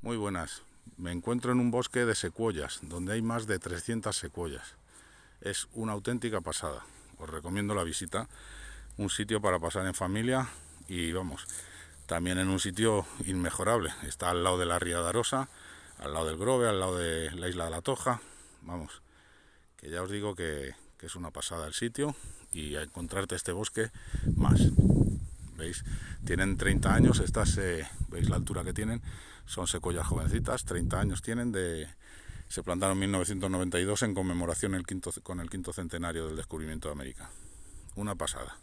Muy buenas. Me encuentro en un bosque de secuoyas, donde hay más de 300 secuoyas. Es una auténtica pasada. Os recomiendo la visita. Un sitio para pasar en familia y vamos, también en un sitio inmejorable. Está al lado de la Ría de Arosa, al lado del Grove, al lado de la isla de la Toja. Vamos, que ya os digo que es una pasada el sitio y a encontrarte este bosque más. ¿Veis? Tienen 30 años, estas, ¿veis la altura que tienen? Son secuoyas jovencitas, 30 años tienen, se plantaron en 1992 en conmemoración con el quinto centenario del descubrimiento de América. Una pasada.